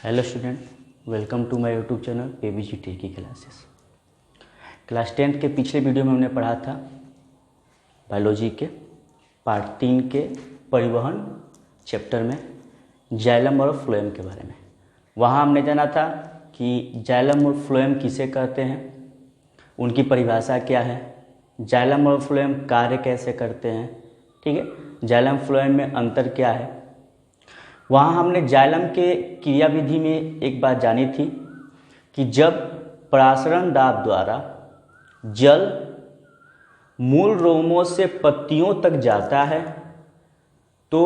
Hello student, welcome to my YouTube channel PBG T की classes. Class 10th के पिछले video में हमने पढ़ा था बायोलॉजी के पार्ट 3 के परिवहन चैप्टर में जाइलम और फ्लोएम के बारे में। वहाँ हमने जाना था कि जाइलम और फ्लोएम किसे कहते हैं, उनकी परिभाषा क्या है, जाइलम और फ्लोएम कार्य कैसे करते हैं, ठीक है, जाइलम फ्लोएम में अंतर क्या है। वहाँ हमने जाइलम के क्रियाविधि में एक बात जानी थी कि जब परासरण दाब द्वारा जल मूल रोमों से पत्तियों तक जाता है तो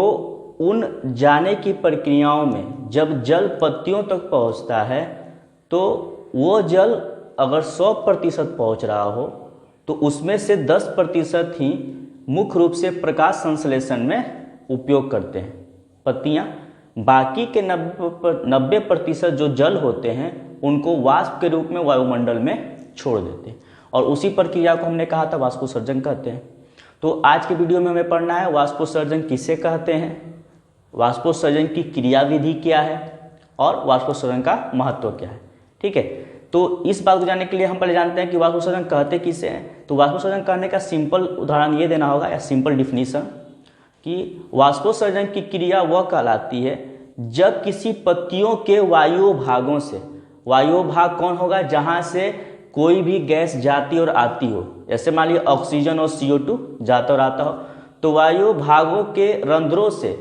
उन जाने की प्रक्रियाओं में जब जल पत्तियों तक पहुँचता है तो वो जल अगर 100% पहुँच रहा हो तो उसमें से 10% ही मुख्य रूप से प्रकाश संश्लेषण में उपयोग करते हैं पत्तियाँ। बाकी के 90% जो जल होते हैं उनको वाष्प के रूप में वायुमंडल में छोड़ देते हैं और उसी प्रक्रिया को हमने कहा था वाष्पोत्सर्जन कहते हैं। तो आज के वीडियो में हमें पढ़ना है वाष्पोत्सर्जन किसे कहते हैं, वाष्पोत्सर्जन की क्रियाविधि क्या है और वाष्पोत्सर्जन का महत्व क्या है। ठीक है, तो इस बात को जानने के लिए हम पहले जानते हैं कि वाष्पोत्सर्जन कहते किसे हैं। तो वाष्पोत्सर्जन कहने का सिंपल उदाहरण ये देना होगा या सिंपल डिफिनीशन कि वाष्पोत्सर्जन की क्रिया वह कहलाती है जब किसी पत्तियों के वायु भागों से, वायु भाग कौन होगा, जहां से कोई भी गैस जाती और आती हो, जैसे मान लीजिए ऑक्सीजन और CO2 जाता और आता हो, तो वायु भागों के रंध्रों से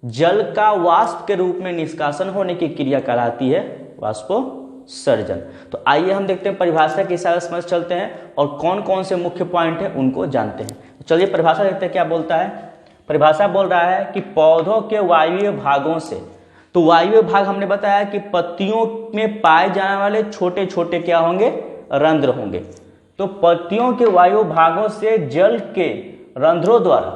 जल का वाष्प के रूप में निष्कासन होने की क्रिया कहलाती है वाष्पोत्सर्जन। तो आइए हम देखते हैं परिभाषा के हिसाब से समझ चलते हैं और कौन कौन से मुख्य पॉइंट है उनको जानते हैं। तो चलिए परिभाषा देखते हैं क्या बोलता है। परिभाषा बोल रहा है कि पौधों के वायवीय भागों से, तो वायवीय भाग हमने बताया कि पत्तियों में पाए जाने वाले छोटे छोटे क्या होंगे, रंध्र होंगे। तो पत्तियों के वायु भागों से जल के रंध्रों द्वारा,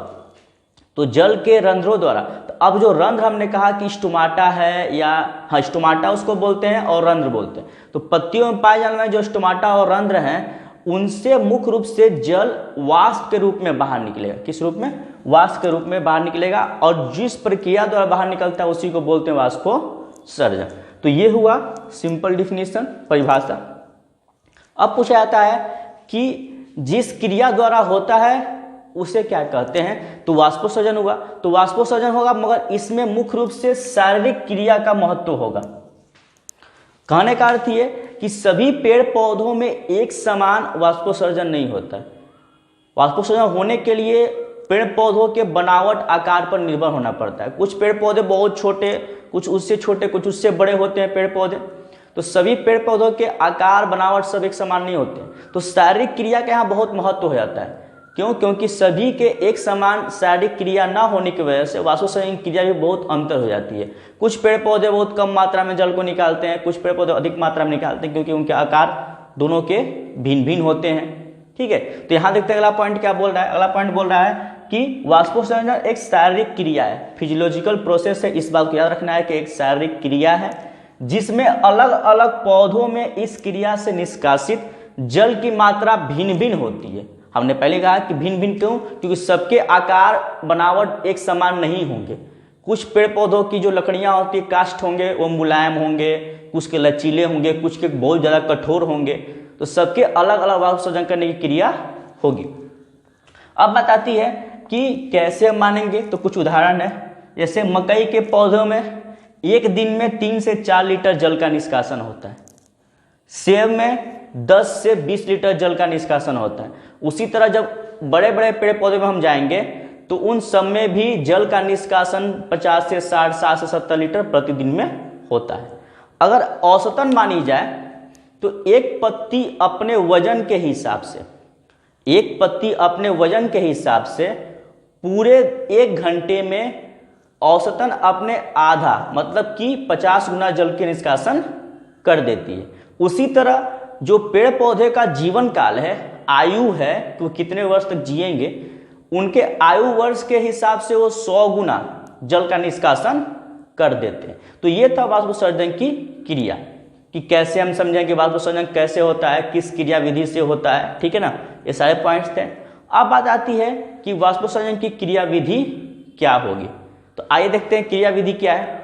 तो जल के रंध्रों द्वारा, तो अब जो रंध्र हमने कहा कि स्टोमाटा है या हाँ स्टोमाटा उसको बोलते हैं और रंध्र बोलते हैं। तो पत्तियों में पाए जाने वाले जो स्टोमाटा और रंध्र हैं उनसे मुख्य रूप से जल वाष्प के रूप में बाहर निकलेगा। किस रूप में, वाष्प के रूप में बाहर निकलेगा और जिस प्रक्रिया द्वारा बाहर निकलता है उसी को बोलते हैं वाष्पोत्सर्जन। तो ये हुआ सिंपल डिफिनीशन, परिभाषा। अब पूछा जाता है कि जिस क्रिया द्वारा होता है उसे क्या कहते हैं, तो वाष्पोत्सर्जन होगा। तो वाष्पोत्सर्जन होगा मगर इसमें मुख्य रूप से शारीरिक क्रिया का महत्व होगा। कहने का अर्थ ये कि सभी पेड़ पौधों में एक समान वाष्पोत्सर्जन नहीं होता है। वाष्पोत्सर्जन होने के लिए पेड़ पौधों के बनावट आकार पर निर्भर होना पड़ता है। कुछ पेड़ पौधे बहुत छोटे, कुछ उससे छोटे, कुछ उससे बड़े होते हैं पेड़ पौधे। तो सभी पेड़ पौधों के आकार बनावट सब एक समान नहीं होते। तो शारीरिक क्रिया का यहाँ बहुत महत्व हो जाता है। क्यों? क्योंकि सभी के एक समान शारीरिक क्रिया न होने की वजह से वाष्पोत्सर्जन क्रिया भी बहुत अंतर हो जाती है। कुछ पेड़ पौधे बहुत कम मात्रा में जल को निकालते हैं, कुछ पेड़ पौधे अधिक मात्रा में निकालते हैं क्योंकि उनके आकार दोनों के भिन्न भिन्न होते हैं। ठीक है, तो यहाँ देखते हैं अगला पॉइंट क्या बोल रहा है। अगला पॉइंट बोल रहा है कि वाष्पोत्सर्जन एक शारीरिक क्रिया है, फिजियोलॉजिकल प्रोसेस है। इस बात को याद रखना है कि एक शारीरिक क्रिया है जिसमें अलग अलग पौधों में इस क्रिया से निष्कासित जल की मात्रा भिन्न भिन्न होती है। हमने पहले कहा कि भिन्न भिन्न क्यों, क्योंकि सबके आकार बनावट एक समान नहीं होंगे। कुछ पेड़ पौधों की जो लकड़ियां होती है काष्ठ होंगे वो मुलायम होंगे, कुछ के लचीले होंगे, कुछ के बहुत ज़्यादा कठोर होंगे। तो सबके अलग अलग वाष्पोत्सर्जन करने की क्रिया होगी। अब बताती है कि कैसे हम मानेंगे, तो कुछ उदाहरण है। जैसे मकई के पौधों में एक दिन में 3 से 4 लीटर जल का निष्कासन होता है, सेब में 10 से 20 लीटर जल का निष्कासन होता है। उसी तरह जब बड़े बड़े पेड़ पौधे में हम जाएंगे तो उन सब में भी जल का निष्कासन 50 से 60, 60 से 70 लीटर प्रतिदिन में होता है। अगर औसतन मानी जाए तो एक पत्ती अपने वजन के हिसाब से, एक पत्ती अपने वजन के हिसाब से पूरे 1 घंटे में औसतन अपने आधा मतलब कि 50 गुना जल के निष्कासन कर देती है। उसी तरह जो पेड़ पौधे का जीवन काल है, आयु है कि वो कितने वर्ष तक जिएंगे, उनके आयु वर्ष के हिसाब से वो 100 गुना जल का निष्कासन कर देते हैं। तो ये था वाष्पोत्सर्जन की क्रिया कि कैसे हम समझें कि वाष्पोत्सर्जन कैसे होता है, किस क्रिया विधि से होता है। ठीक है ना, ये सारे पॉइंट्स थे। अब बात आती है कि वाष्पोत्सर्जन की क्रिया विधि क्या होगी। तो आइए देखते हैं क्रिया विधि क्या है।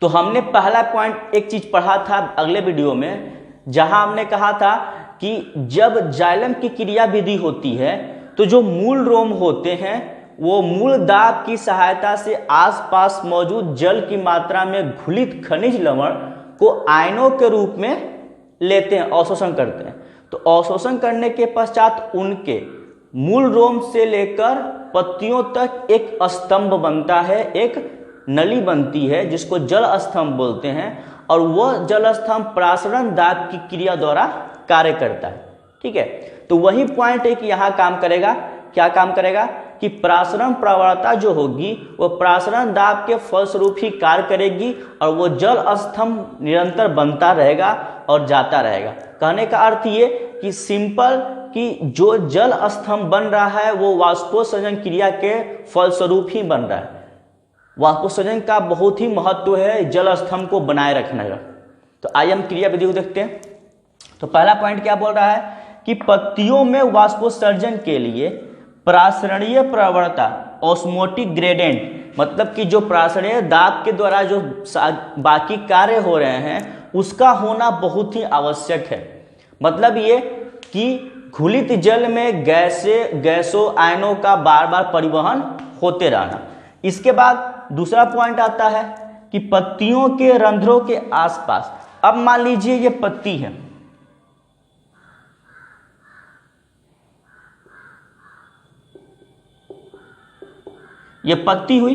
तो हमने पहला पॉइंट एक चीज पढ़ा था अगले वीडियो में, जहां हमने कहा था कि जब जाइलम की क्रिया विधि होती है तो जो मूल रोम होते हैं वो मूल दाब की सहायता से आसपास मौजूद जल की मात्रा में घुलित खनिज लवण को आयनों के रूप में लेते हैं, अवशोषण करते हैं। तो अवशोषण करने के पश्चात उनके मूल रोम से लेकर पत्तियों तक एक स्तंभ बनता है, एक नली बनती है जिसको जल स्तंभ बोलते हैं, और वह जल स्तंभ प्रासरण दाब की क्रिया द्वारा कार्य करता है। ठीक है, तो वही पॉइंट है कि यहाँ काम करेगा, क्या काम करेगा कि प्रासरण प्रवणता जो होगी वो प्रासरण दाब के फलस्वरूप ही कार्य करेगी और वो जल स्तंभ निरंतर बनता रहेगा और जाता रहेगा। कहने का अर्थ ये कि सिंपल कि जो जल स्तंभ बन रहा है वो वाष्पोत्सर्जन क्रिया के फलस्वरूप ही बन रहा है। वाष्पोत्सर्जन का बहुत ही महत्व है जल स्तंभ को बनाए रखने का। तो आइए हम क्रिया विधि को देखते हैं। तो पहला पॉइंट क्या बोल रहा है कि पत्तियों में वाष्पोत्सर्जन के लिए प्रासरणीय प्रवणता ऑस्मोटिक ग्रेडिएंट, मतलब कि जो प्रासरणीय दाब के द्वारा जो बाकी कार्य हो रहे हैं उसका होना बहुत ही आवश्यक है। मतलब ये कि घुलित जल में गैसों आयनों का बार बार परिवहन होते रहना। इसके बाद दूसरा पॉइंट आता है कि पत्तियों के रंध्रों के आसपास, अब मान लीजिए ये पत्ती है, ये पत्ती हुई,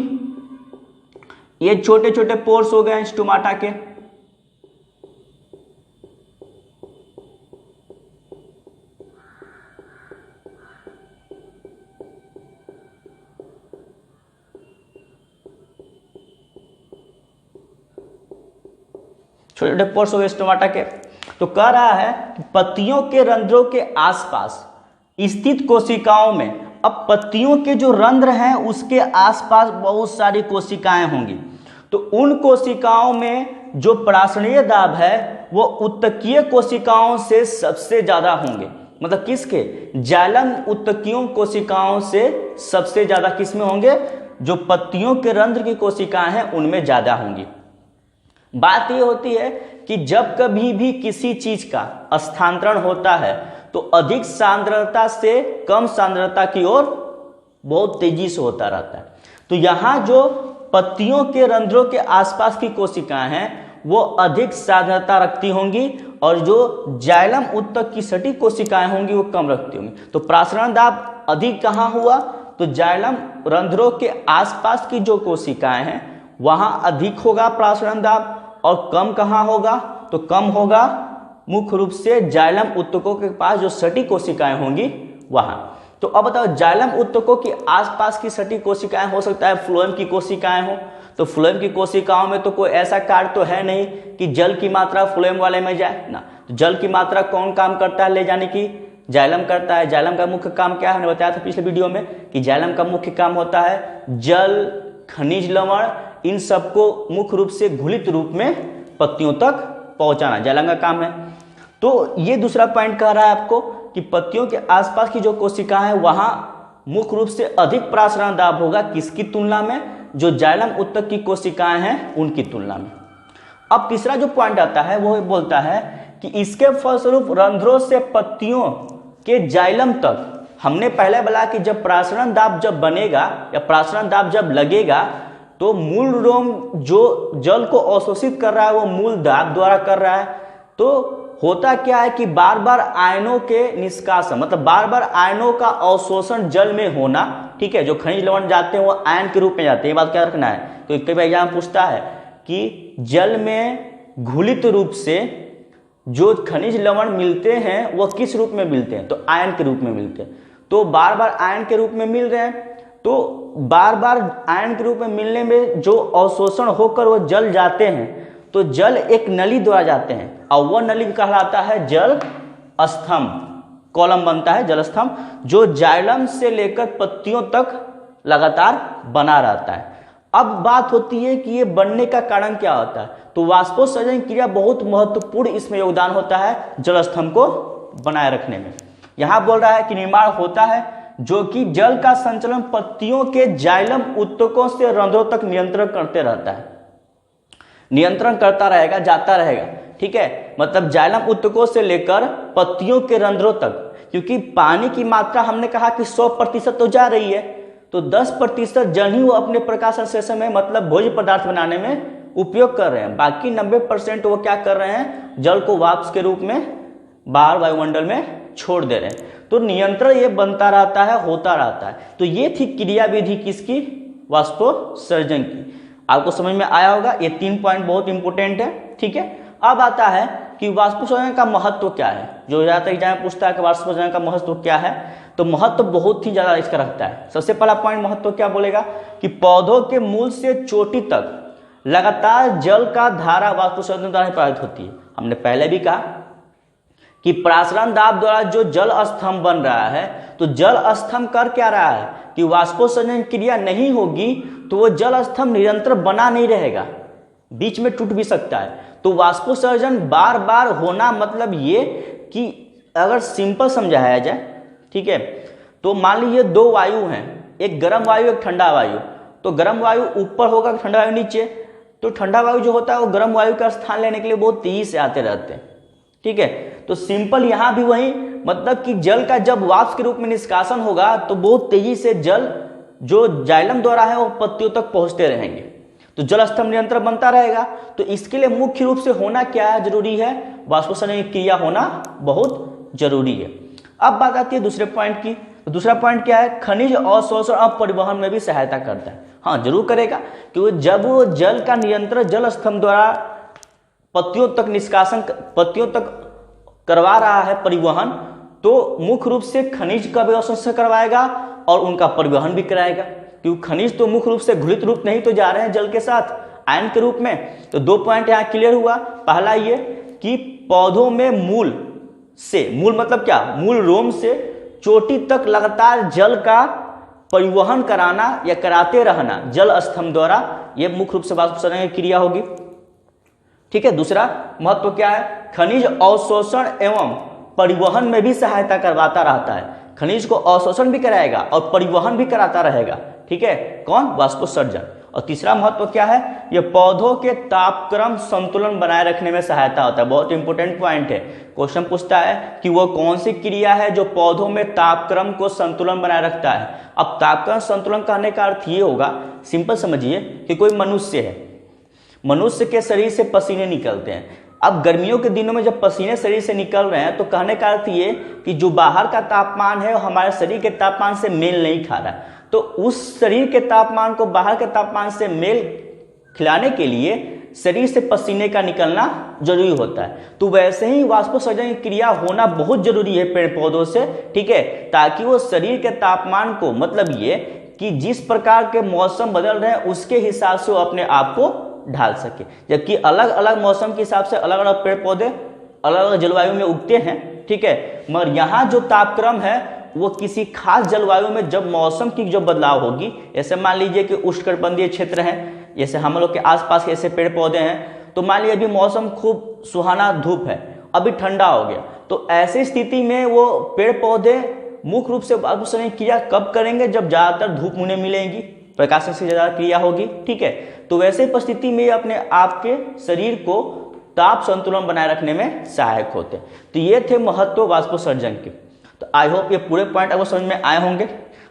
ये छोटे छोटे पोर्स हो गए स्टोमाटा के, छोटे छोटे पोर्स हो गए स्टोमाटा के। तो कह रहा है कि पत्तियों के रंध्रों के आसपास स्थित कोशिकाओं में, अब पत्तियों के जो रंध्र हैं उसके आसपास बहुत सारी कोशिकाएं होंगी। तो उन कोशिकाओं में जो प्रासरणीय दाब है वो उत्तकीय कोशिकाओं से सबसे ज्यादा होंगे। मतलब किसके? जाइलम उत्तकीयों कोशिकाओं से सबसे ज्यादा किसमें होंगे? जो पत्तियों के रंध्र की कोशिकाएं हैं उनमें ज्यादा होंगी। बात यह होती है कि जब कभी भी किसी चीज का स्थानांतरण होता है तो अधिक सांद्रता से कम सांद्रता की ओर बहुत तेजी से होता रहता है। तो यहाँ जो पत्तियों के रंध्रों के आसपास की कोशिकाएं हैं वो अधिक सांद्रता रखती होंगी और जो जाइलम उत्तक की सटी कोशिकाएं होंगी वो कम रखती होंगी। तो प्रासरण दाब अधिक कहाँ हुआ? तो जाइलम रंध्रों के आसपास की जो कोशिकाएं हैं वहां अधिक होगा प्रासरण दाब, और कम कहाँ होगा? तो कम होगा मुख्य रूप से जाइलम उत्तकों के पास जो सटी कोशिकाएं होंगी वहां। तो अब बताओ, जाइलम उत्तकों के आसपास की सटी कोशिकाएं हो सकता है फ्लोएम की कोशिकाएं हो। तो फ्लोएम की कोशिकाओं में तो कोई ऐसा कार्य तो है नहीं कि जल की मात्रा फ्लोएम वाले में जाए ना। तो जल की मात्रा कौन काम करता है ले जाने की? जाइलम करता है। जाइलम का मुख्य काम क्या है? हमने बताया था पिछले वीडियो में कि जाइलम का मुख्य काम होता है जल, खनिज लवण, इन सबको मुख्य रूप से घुलित रूप में पत्तियों तक पहुंचाना जाइलम का काम है। तो ये दूसरा पॉइंट कह रहा है आपको कि पत्तियों के आसपास की जो कोशिकाएं हैं वहां मुख्य रूप से अधिक प्रासरण दाब होगा। किसकी तुलना में? जो जाइलम उत्तक की कोशिकाएं हैं उनकी तुलना में। अब तीसरा जो पॉइंट आता है वो बोलता है कि इसके फलस्वरूप रंध्रों से पत्तियों के जाइलम तक, हमने पहले बोला कि जब प्रासरण दाब जब बनेगा या प्रासरण दाब जब लगेगा तो मूल रोम जो जल को अवशोषित कर रहा है वो मूल दाब द्वारा कर रहा है। तो होता क्या है कि बार बार आयनों के निष्कासन, मतलब बार बार आयनों का अवशोषण जल में होना, ठीक है, जो खनिज लवण जाते हैं वो आयन के रूप में जाते हैं। ये बात क्या रखना है? तो कई बार एग्जाम पूछता है कि जल में घुलित रूप से जो खनिज लवण मिलते हैं वो किस रूप में मिलते हैं? तो आयन के रूप में मिलते हैं। तो बार बार आयन के रूप में मिल रहे हैं, तो बार बार आयन के रूप में मिलने में जो अवशोषण होकर वो जल जाते हैं तो जल एक नली द्वारा जाते हैं और वह नली कहलाता है जल स्तंभ। कॉलम बनता है जल स्तंभ जो जाइलम से लेकर पत्तियों तक लगातार बना रहता है। अब बात होती है कि ये बनने का कारण क्या होता है? तो वाष्पोत्सर्जन क्रिया बहुत महत्वपूर्ण इसमें योगदान होता है जल स्तंभ को बनाए रखने में। यहां बोल रहा है कि निर्माण होता है जो कि जल का संचलन पत्तियों के जाइलम उत्तकों से रंध्रों तक नियंत्रण करते रहता है। नियंत्रण करता रहेगा, जाता रहेगा, ठीक है। मतलब जाइलम उत्तकों से लेकर पत्तियों के रंध्रों तक, क्योंकि पानी की मात्रा हमने कहा कि 100% तो जा रही है, तो 10% जल ही वो अपने प्रकाश संश्लेषण में मतलब भोज्य पदार्थ बनाने में उपयोग कर रहे हैं। बाकी 90% वो क्या कर रहे हैं, जल को वाष्प के रूप में बाहर वायुमंडल में छोड़ दे रहे हैं। तो नियंत्रण ये बनता रहता है, होता रहता है। तो ये थी क्रियाविधि किसकी, वाष्पोत्सर्जन की। आपको समझ में आया होगा, ये 3 पॉइंट बहुत इंपॉर्टेंट है, ठीक है। अब आता है कि वाष्पोत्सर्जन का महत्व क्या है। जो ज्यादातर एग्जाम में पूछता है कि वाष्पोत्सर्जन का महत्व क्या है, तो महत्व बहुत ही ज्यादा इसका रखता है। सबसे पहला पॉइंट महत्व क्या बोलेगा कि पौधों के मूल से चोटी तक लगातार जल का धारा वाष्पोत्सर्जन द्वारा प्रभावित होती है। हमने पहले भी कहा कि प्रासरण दाब द्वारा जो जल स्तंभ बन रहा है, तो जल स्तंभ कर क्या रहा है कि वाष्पोत्सर्जन क्रिया नहीं होगी तो वो जल स्तंभ निरंतर बना नहीं रहेगा, बीच में टूट भी सकता है। तो वाष्पोत्सर्जन बार बार होना मतलब ये कि अगर सिंपल समझाया जाए, ठीक है, तो मान लीजिए 2 वायु हैं, एक गर्म वायु एक ठंडा वायु। तो गर्म वायु ऊपर होगा, ठंडा वायु नीचे। तो ठंडा वायु जो होता है वो गर्म वायु का स्थान लेने के लिए बहुत तेजी से आते रहते हैं, ठीक है। तो सिंपल यहां भी वही, मतलब कि जल का जब वाष्प के रूप में निष्कासन होगा तो बहुत तेजी से जल जो जाइलम द्वारा है वो पत्तियों तक पहुंचते रहेंगे, तो जल स्तंभ निरंतर बनता रहेगा। तो इसके लिए मुख्य रूप से होना क्या है, जरूरी है, वाष्पोत्सर्जन की क्रिया होना बहुत जरूरी है। अब बात आती है दूसरे पॉइंट की। तो दूसरा पॉइंट क्या है, खनिज अवशोषण और परिवहन में भी सहायता करता है। हाँ जरूर करेगा, क्योंकि जब वो जल का नियंत्रण जल स्तंभ द्वारा पत्तियों तक निष्कासन, पत्तियों तक करवा रहा है परिवहन, तो मुख्य रूप से खनिज का भी अवशोषण करवाएगा और उनका परिवहन भी कराएगा, क्योंकि खनिज तो मुख्य रूप से घुलित रूप नहीं तो जा रहे हैं जल के साथ आयन के रूप में। तो 2 पॉइंट यहाँ क्लियर हुआ। पहला ये कि पौधों में मूल से, मूल मतलब क्या, मूल रोम से चोटी तक लगातार जल का परिवहन कराना या कराते रहना जल स्तंभ द्वारा, यह मुख्य रूप से वाष्पोत्सर्जन की क्रिया होगी, ठीक है। दूसरा महत्व क्या है, खनिज अवशोषण एवं परिवहन में भी सहायता करवाता रहता है। खनिज को अवशोषण भी कराएगा और परिवहन भी कराता रहेगा, ठीक है, कौन, वाष्पोत्सर्जन। और तीसरा महत्व क्या है, यह पौधों के तापक्रम संतुलन बनाए रखने में सहायता होता है। बहुत इंपॉर्टेंट पॉइंट है, क्वेश्चन पूछता है कि वो कौन सी क्रिया है जो पौधों में तापक्रम को संतुलन बनाए रखता है। अब तापक्रम संतुलन कहने का अर्थ ये होगा, सिंपल समझिए कि कोई मनुष्य है, मनुष्य के शरीर से पसीने निकलते हैं। अब गर्मियों के दिनों में जब पसीने शरीर से निकल रहे हैं, तो कहने का अर्थ ये कि जो बाहर का तापमान है वो हमारे शरीर के तापमान से मेल नहीं खा रहा, तो उस शरीर के तापमान को बाहर के तापमान से मेल खिलाने के लिए शरीर से पसीने का निकलना जरूरी होता है। तो वैसे ही वाष्पोत्सर्जन की क्रिया होना बहुत जरूरी है पेड़ पौधों से, ठीक है, ताकि वो शरीर के तापमान को, मतलब ये कि जिस प्रकार के मौसम बदल रहे हैं उसके हिसाब से वो अपने आप को ढाल सके। जबकि अलग अलग मौसम के हिसाब से अलग अलग पेड़ पौधे अलग अलग जलवायु में उगते हैं, ठीक है, मगर यहाँ जो तापक्रम है वो किसी खास जलवायु में जब मौसम की जो बदलाव होगी, ऐसे मान लीजिए कि उष्णकटिबंधीय क्षेत्र है, जैसे हम लोग के आसपास के ऐसे पेड़ पौधे हैं, तो मान लीजिए अभी मौसम खूब सुहाना धूप है, अभी ठंडा हो गया, तो ऐसी स्थिति में वो पेड़ पौधे मुख्य रूप से वाष्पोत्सर्जन क्रिया कब करेंगे, जब ज्यादातर धूप उन्हें मिलेंगी, प्रकाश से ज्यादा क्रिया होगी, ठीक है। तो वैसे परिस्थिति में अपने आपके शरीर को ताप संतुलन बनाए रखने में सहायक होते हैं। तो ये थे महत्व वाष्पोत्सर्जन के। तो आई होप ये पूरे पॉइंट आपको समझ में आए होंगे।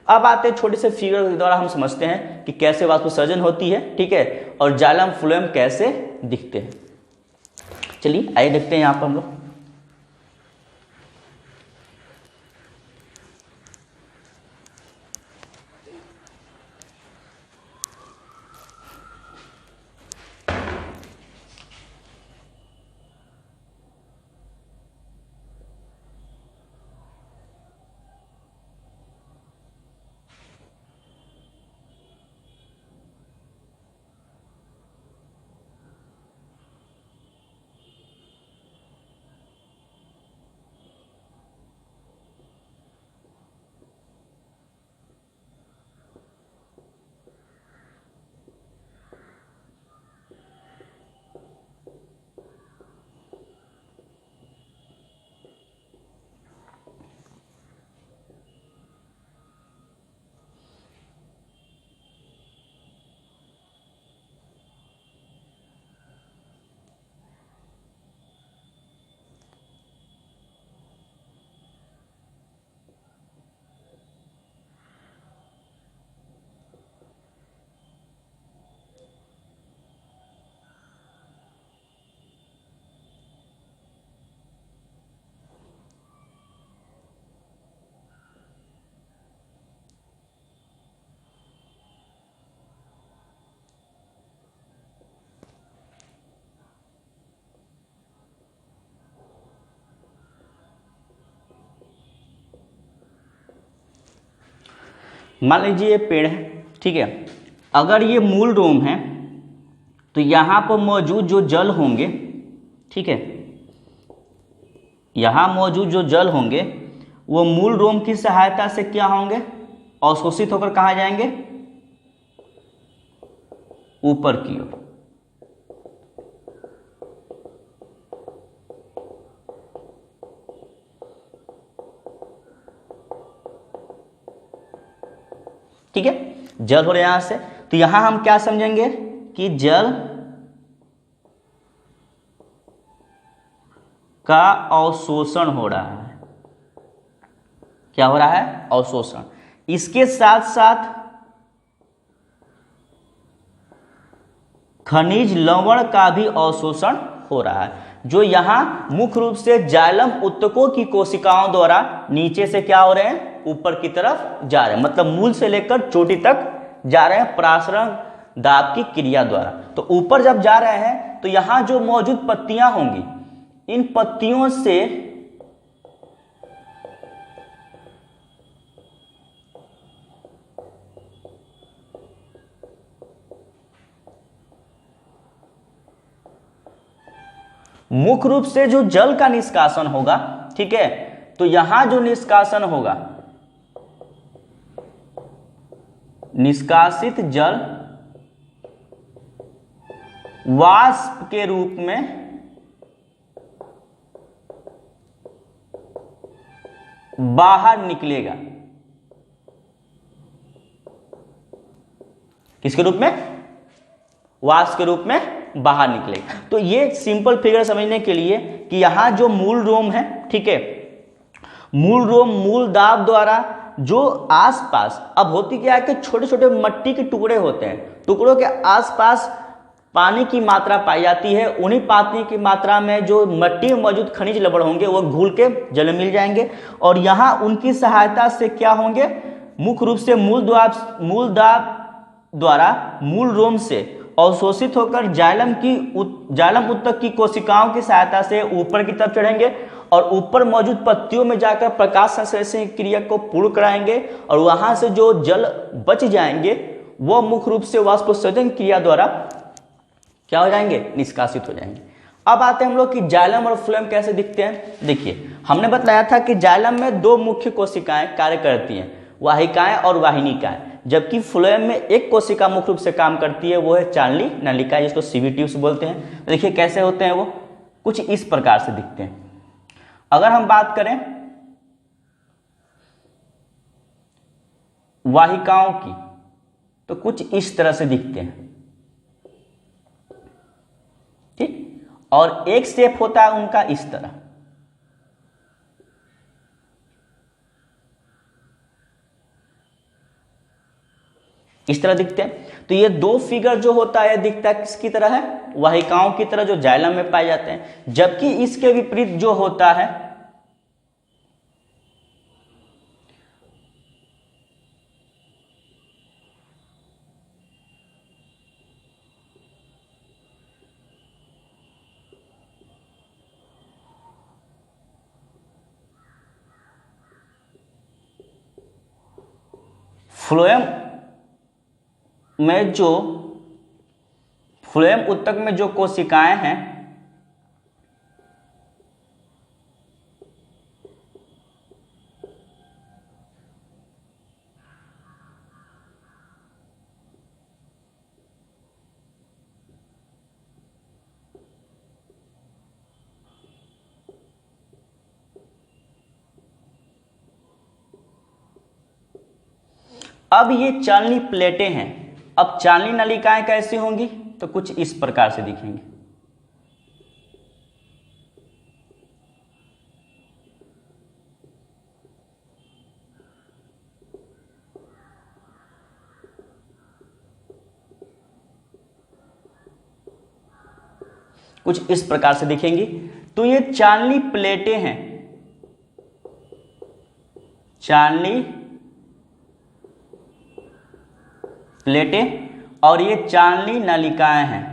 अब आते हैं छोटे से फिगर के द्वारा हम समझते हैं कि कैसे वाष्पोत्सर्जन होती है, ठीक है, और जाइलम फ्लोएम कैसे दिखते हैं। चलिए आइए देखते हैं यहाँ पर हम लोग। मान लीजिए ये पेड़ है, ठीक है। अगर ये मूल रोम है तो यहाँ पर मौजूद जो जल होंगे, ठीक है, यहाँ मौजूद जो जल होंगे वो मूल रोम की सहायता से क्या होंगे, अवशोषित होकर कहाँ जाएंगे, ऊपर की ओर। ठीक है, जल हो रहा है यहां से, तो यहां हम क्या समझेंगे कि जल का अवशोषण हो रहा है। क्या हो रहा है, अवशोषण। इसके साथ साथ खनिज लवण का भी अवशोषण हो रहा है, जो यहां मुख्य रूप से जाइलम उत्तकों की कोशिकाओं द्वारा नीचे से क्या हो रहे हैं, ऊपर की तरफ जा रहे हैं, मतलब मूल से लेकर चोटी तक जा रहे हैं परासरण दाब की क्रिया द्वारा। तो ऊपर जब जा रहे हैं तो यहां जो मौजूद पत्तियां होंगी, इन पत्तियों से मुख्य रूप से जो जल का निष्कासन होगा, ठीक है, तो यहां जो निष्कासन होगा, निष्कासित जल वाष्प के रूप में बाहर निकलेगा। किसके रूप में, वाष्प के रूप में बाहर निकलेगा। तो ये सिंपल फिगर समझने के लिए कि यहां जो मूल रोम है, ठीक है, मूल रोम मूल दाब द्वारा जो आसपास, अब होती क्या है कि छोटे छोटे मट्टी के टुकड़े होते हैं, टुकड़ों के आसपास पानी की मात्रा पाई जाती है। उन्हीं पानी की मात्रा में जो मट्टी में मौजूद खनिज लवण होंगे वो घुल के जल में मिल जाएंगे, और यहाँ उनकी सहायता से क्या होंगे, मुख्य रूप से मूल दाब द्वारा मूल रोम से अवशोषित होकर जाइलम उत्तक की कोशिकाओं की सहायता से ऊपर की तरफ चढ़ेंगे, और ऊपर मौजूद पत्तियों में जाकर प्रकाश संश्लेषण क्रिया को पूर्ण कराएंगे, और वहां से जो जल बच जाएंगे वो मुख्य रूप से वाष्पोत्सर्जन क्रिया द्वारा क्या हो जाएंगे, निष्कासित हो जाएंगे। अब आते हैं हम लोग कि जाइलम और फ्लोएम कैसे दिखते हैं। देखिए, हमने बताया था कि जाइलम में दो मुख्य कोशिकाएं कार्य करती हैं, वाहिकाएं और वाहिनिकाएं, जबकि फ्लोएम में एक कोशिका मुख्य रूप से काम करती है, वो है चालनी नलिका, जिसको सीवी ट्यूब्स बोलते हैं। देखिए कैसे होते हैं वो, कुछ इस प्रकार से दिखते हैं। अगर हम बात करें वाहिकाओं की तो कुछ इस तरह से दिखते हैं, ठीक, और एक शेप होता है उनका इस तरह। इस तरह दिखते हैं। तो ये दो फिगर जो होता है दिखता है किसकी तरह है, वाहिकाओं की तरह, जो जाइलम में पाए जाते हैं, जबकि इसके विपरीत जो होता है फ्लोएम में, जो फ्लोएम उत्तक में जो कोशिकाएं हैं अब ये चालनी प्लेटें हैं। अब चालनी नलिकाएं कैसी होंगी, तो कुछ इस प्रकार से दिखेंगी। कुछ इस प्रकार से दिखेंगी। तो ये चालनी प्लेटें हैं, चालनी प्लेटें, और ये चालनी नलिकाएं हैं।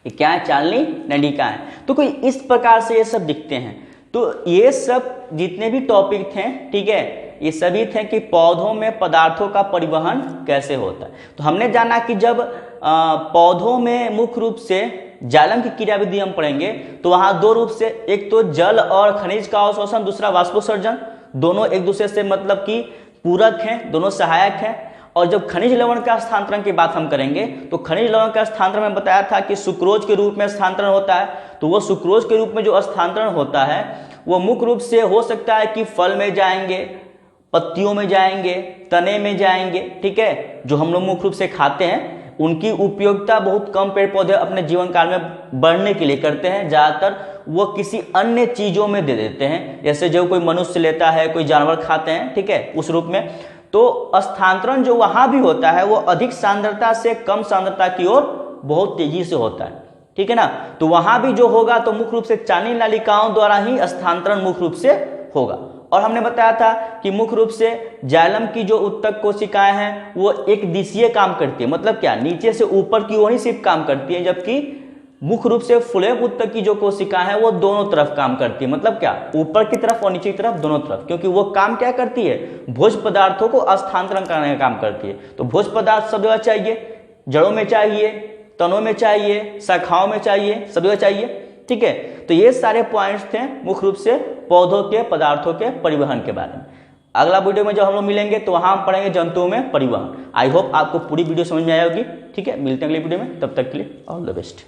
ये क्या है, चालनी नलिकाएं। तो कोई इस प्रकार से ये सब दिखते हैं। तो ये सब जितने भी टॉपिक थे, ठीक है, ये सभी थे कि पौधों में पदार्थों का परिवहन कैसे होता है। तो हमने जाना कि जब पौधों में मुख्य रूप से जाइलम की क्रियाविधि हम पढ़ेंगे तो वहां दो रूप से, एक तो जल और खनिज का अवशोषण, दूसरा वाष्पोत्सर्जन, दोनों एक दूसरे से मतलब कि पूरक हैं, दोनों सहायक हैं। और जब खनिज लवण का स्थानांतरण की बात हम करेंगे तो खनिज लवण का स्थानांतरण में बताया था कि सुक्रोज के रूप में स्थानांतरण होता है। तो वो सुक्रोज के रूप में जो स्थानांतरण होता है वो मुख्य रूप से हो सकता है कि फल में जाएंगे, पत्तियों में जाएंगे, तने में जाएंगे, ठीक है, जो हम लोग मुख्य रूप से खाते हैं। उनकी उपयोगिता बहुत कम पेड़ पौधे अपने जीवन काल में बढ़ने के लिए करते हैं, ज़्यादातर वो किसी अन्य चीज़ों में दे देते हैं, जैसे जो कोई मनुष्य लेता है, कोई जानवर खाते हैं, ठीक है, उस रूप में। तो स्थानांतरण जो वहाँ भी होता है वो अधिक सांद्रता से कम सांद्रता की ओर बहुत तेजी से होता है, ठीक है ना। तो वहाँ भी जो होगा तो मुख्य रूप से चालनी नलिकाओं द्वारा ही स्थानांतरण मुख्य रूप से होगा। और हमने बताया था कि मुख्य रूप से जाइलम की जो उत्तक कोशिकाएं हैं वो एक दिशीय काम करती है, मतलब क्या, नीचे से ऊपर की ओर ही सिर्फ काम करती है, जबकि मुख्य रूप से फ्लोएम उत्तक की जो कोशिकाएं हैं वो दोनों तरफ काम करती है, मतलब क्या, ऊपर की तरफ और नीचे की तरफ, दोनों तरफ। क्योंकि वो काम क्या करती है, भोज्य पदार्थों को स्थानांतरण करने का काम करती है। तो भोज्य पदार्थ सब जगह चाहिए, जड़ों में चाहिए, तनों में चाहिए, शाखाओं में चाहिए, सब जगह चाहिए, ठीक है। तो ये सारे पॉइंट्स थे मुख्य रूप से पौधों के पदार्थों के परिवहन के बारे में। अगला वीडियो में जब हम लोग मिलेंगे तो वहां हम पढ़ेंगे जंतुओं में परिवहन। आई होप आपको पूरी वीडियो समझ में आई होगी, ठीक है। मिलते हैं अगली वीडियो में, तब तक के लिए ऑल द बेस्ट।